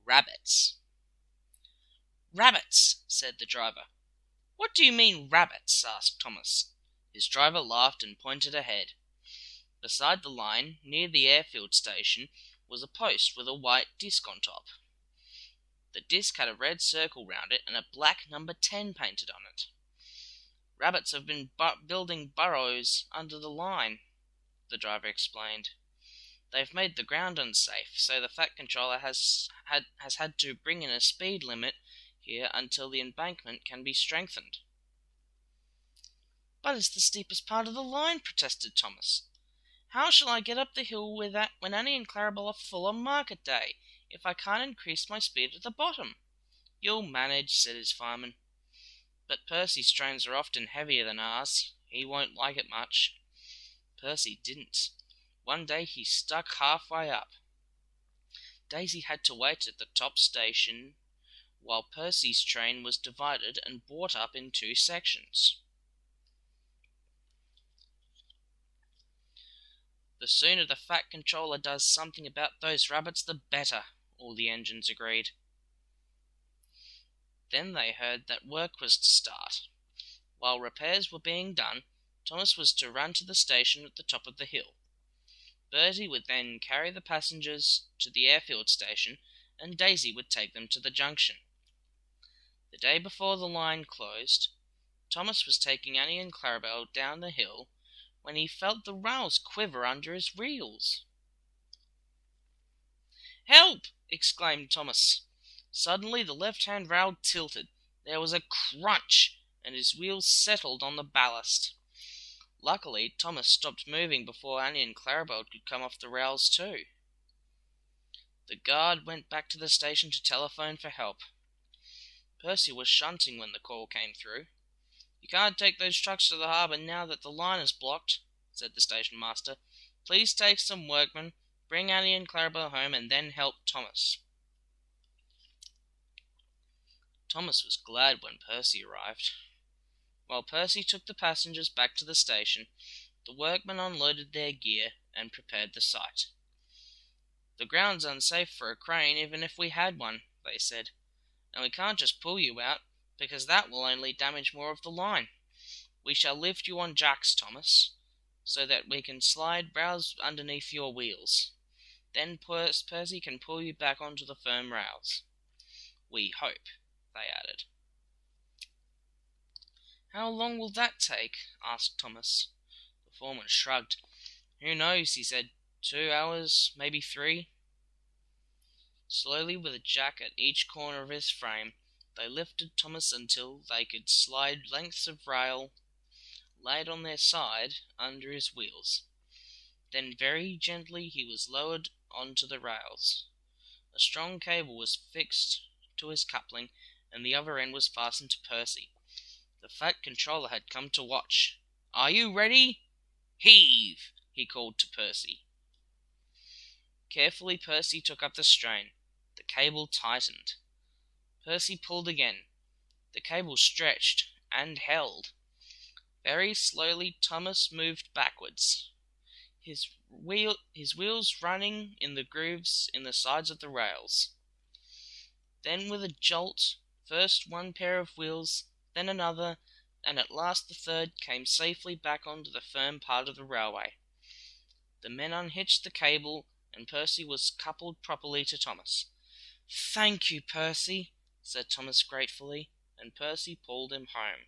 Rabbits. "Rabbits," said the driver. "What do you mean, rabbits?" asked Thomas. His driver laughed and pointed ahead. Beside the line, near the airfield station, was a post with a white disc on top. The disc had a red circle round it and a black number 10 painted on it. "Rabbits have been building burrows under the line," the driver explained. "They've made the ground unsafe, so the Fat Controller has had to bring in a speed limit here until the embankment can be strengthened." "But it's the steepest part of the line," protested Thomas. "How shall I get up the hill with that when Annie and Clarabel are full on market day, if I can't increase my speed at the bottom?" "You'll manage," said his fireman. "But Percy's trains are often heavier than ours. He won't like it much." Percy didn't. One day he stuck halfway up. Daisy had to wait at the top station while Percy's train was divided and brought up in 2 sections. "The sooner the Fat Controller does something about those rabbits, the better," all the engines agreed. Then they heard that work was to start. While repairs were being done, Thomas was to run to the station at the top of the hill. Bertie would then carry the passengers to the airfield station, and Daisy would take them to the junction. The day before the line closed, Thomas was taking Annie and Clarabel down the hill when he felt the rails quiver under his wheels. "Help!" exclaimed Thomas. Suddenly the left-hand rail tilted. There was a crunch, and his wheels settled on the ballast. Luckily, Thomas stopped moving before Annie and Clarabel could come off the rails too. The guard went back to the station to telephone for help. Percy was shunting when the call came through. "You can't take those trucks to the harbour now that the line is blocked," said the station master. "Please take some workmen, bring Annie and Clarabel home, and then help Thomas." Thomas was glad when Percy arrived. While Percy took the passengers back to the station, the workmen unloaded their gear and prepared the site. "The ground's unsafe for a crane, even if we had one," they said, "and we can't just pull you out, because that will only damage more of the line. We shall lift you on jacks, Thomas, so that we can slide rails underneath your wheels. Then Percy can pull you back onto the firm rails. We hope," they added. "How long will that take?" asked Thomas. The foreman shrugged. "Who knows?" he said. 2 hours, maybe 3. Slowly, with a jack at each corner of his frame, they lifted Thomas until they could slide lengths of rail laid on their side under his wheels. Then very gently he was lowered onto the rails. A strong cable was fixed to his coupling, and the other end was fastened to Percy. The Fat Controller had come to watch. "Are you ready? Heave!" he called to Percy. Carefully Percy took up the strain. The cable tightened. Percy pulled again. The cable stretched and held. Very slowly Thomas moved backwards, his wheels running in the grooves in the sides of the rails. Then with a jolt, first one pair of wheels, then another, and at last the third came safely back onto the firm part of the railway. The men unhitched the cable, and Percy was coupled properly to Thomas. "Thank you, Percy," said Thomas gratefully, and Percy pulled him home.